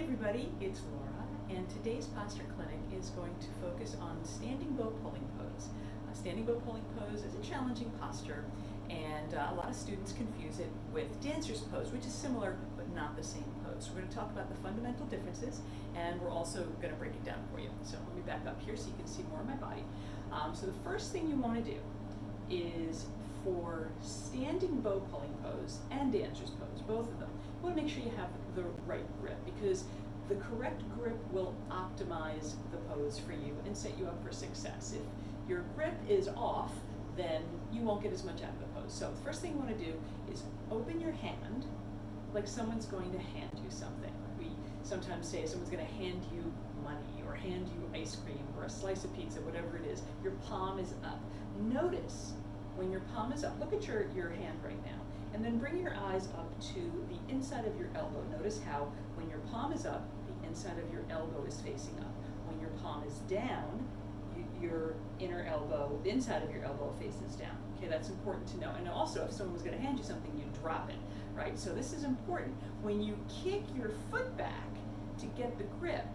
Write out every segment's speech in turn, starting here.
everybody, it's Laura, and today's posture clinic is going to focus on standing bow pulling pose. Standing bow pulling pose is a challenging posture, and a lot of students confuse it with dancer's pose, which is similar but not the same pose. We're going to talk about the fundamental differences, and we're also going to break it down for you. So let me back up here so you can see more of my body. So the first thing you want to do is for standing bow pulling pose and dancer's pose, both of them, you want to make sure you have the right grip, because the correct grip will optimize the pose for you and set you up for success. If your grip is off, then you won't get as much out of the pose. So the first thing you want to do is open your hand like someone's going to hand you something. We sometimes say someone's going to hand you money or hand you ice cream or a slice of pizza, whatever it is. Your palm is up. Notice when your palm is up, look at your hand right now, and then bring your eyes up to the inside of your elbow. Notice how when your palm is up, the inside of your elbow is facing up. When your palm is down, your inner elbow, the inside of your elbow faces down. Okay, that's important to know. And also, if someone was going to hand you something, you'd drop it, right? So this is important. When you kick your foot back to get the grip,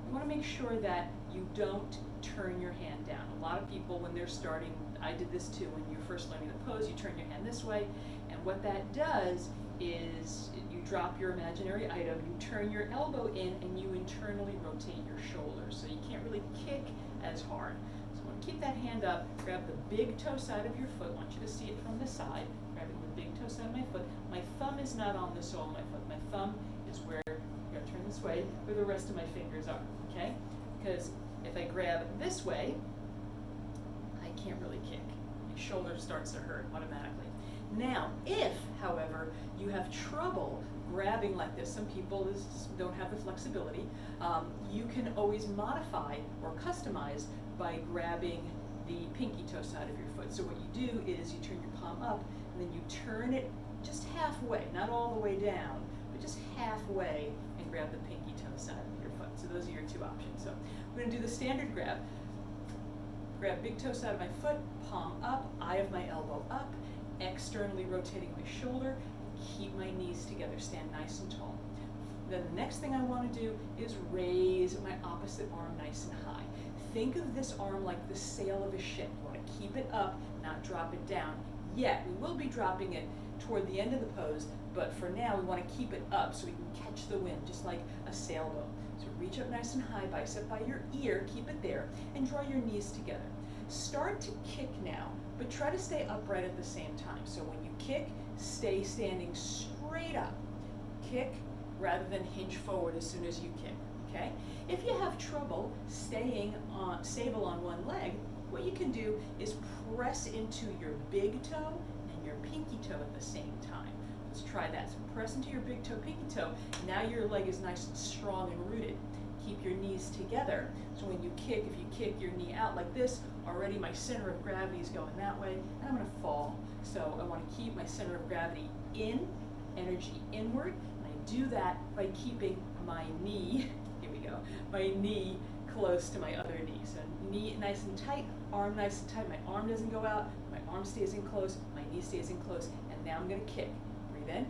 you want to make sure that you don't turn your hand down. A lot of people, when they're starting, I did this too, when you're first learning the pose, you turn your hand this way, and what that does is you drop your imaginary item, you turn your elbow in, and you internally rotate your shoulders. So you can't really kick as hard. So I want to keep that hand up, grab the big toe side of your foot. I want you to see it from the side, grabbing the big toe side of my foot. My thumb is not on the sole of my foot. My thumb is where, I'm going to turn this way, where the rest of my fingers are, okay? Because if I grab this way, I can't really kick. My shoulder starts to hurt automatically. Now, if, however, you have trouble grabbing like this, some people don't have the flexibility, you can always modify or customize by grabbing the pinky toe side of your foot. So what you do is you turn your palm up, and then you turn it just halfway, not all the way down, but just halfway, and grab the pinky toe side of your foot. So those are your two options. So we're going to do the standard grab. Grab big toe side of my foot, palm up, eye of my elbow up, externally rotating my shoulder, keep my knees together, stand nice and tall. Then the next thing I want to do is raise my opposite arm nice and high. Think of this arm like the sail of a ship. You want to keep it up, not drop it down. Yet, we will be dropping it toward the end of the pose, but for now we want to keep it up so we can catch the wind, just like a sailboat. So reach up nice and high, bicep by your ear, keep it there, and draw your knees together. Start to kick now, but try to stay upright at the same time. So when you kick, stay standing straight up. Kick rather than hinge forward as soon as you kick, okay? If you have trouble staying stable on one leg, what you can do is press into your big toe and your pinky toe at the same time. Let's try that. So press into your big toe, pinky toe. Now your leg is nice and strong and rooted. Keep your knees together. So when you kick, if you kick your knee out like this, already my center of gravity is going that way, and I'm going to fall. So I want to keep my center of gravity in, energy inward, and I do that by keeping my knee, here we go, my knee close to my other knee. So knee nice and tight, arm nice and tight. My arm doesn't go out, my arm stays in close, my knee stays in close, and now I'm going to kick. Breathe in,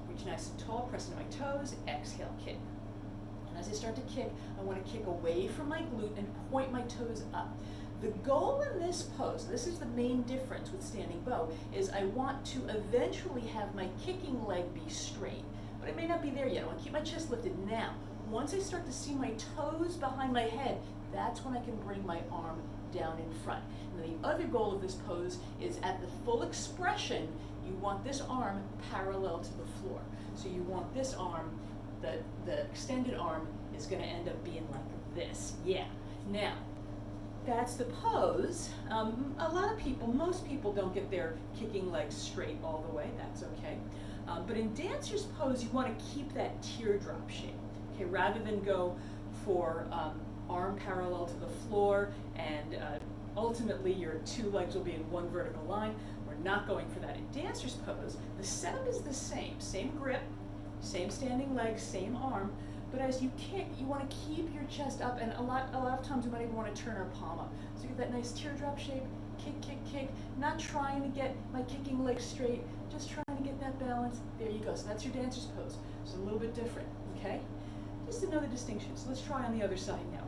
reach nice and tall, press into my toes, exhale, kick. And as I start to kick, I want to kick away from my glute and point my toes up. The goal in this pose, this is the main difference with standing bow, is I want to eventually have my kicking leg be straight, but I may not be there yet. I want to keep my chest lifted now. Once I start to see my toes behind my head, that's when I can bring my arm down in front. And the other goal of this pose is at the full expression, you want this arm parallel to the floor. So you want this arm, the extended arm is going to end up being like this. Yeah. Now, that's the pose. A lot of people, most people don't get their kicking legs straight all the way. That's okay. But in dancer's pose, you want to keep that teardrop shape. Okay, rather than go for arm parallel to the floor and ultimately your two legs will be in one vertical line. We're not going for that. In dancer's pose, the setup is the same grip, same standing leg, same arm, but as you kick, you want to keep your chest up, and a lot of times we might even want to turn our palm up. So you get that nice teardrop shape, kick, kick, kick, not trying to get my kicking leg straight, just trying to get that balance. There you go. So that's your dancer's pose. It's a little bit different, okay? just to know the distinction. So let's try on the other side now.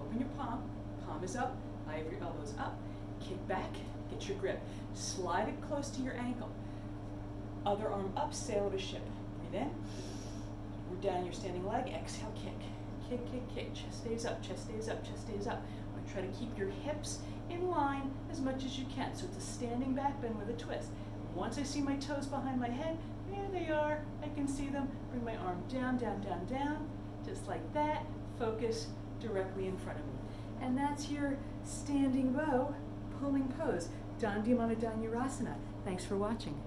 Open your palm, palm is up, eye of your elbows up, kick back, get your grip. Slide it close to your ankle. Other arm up, sail of a ship. Breathe in, root down your standing leg, exhale, kick. Kick, kick, kick, chest stays up, chest stays up, chest stays up. I want to try to keep your hips in line as much as you can. So it's a standing back bend with a twist. Once I see my toes behind my head, there they are, I can see them. Bring my arm down, down, down, down, just like that. Focus directly in front of me. And that's your standing bow pulling pose, Dandiyamana Dhanurasana. Thanks for watching.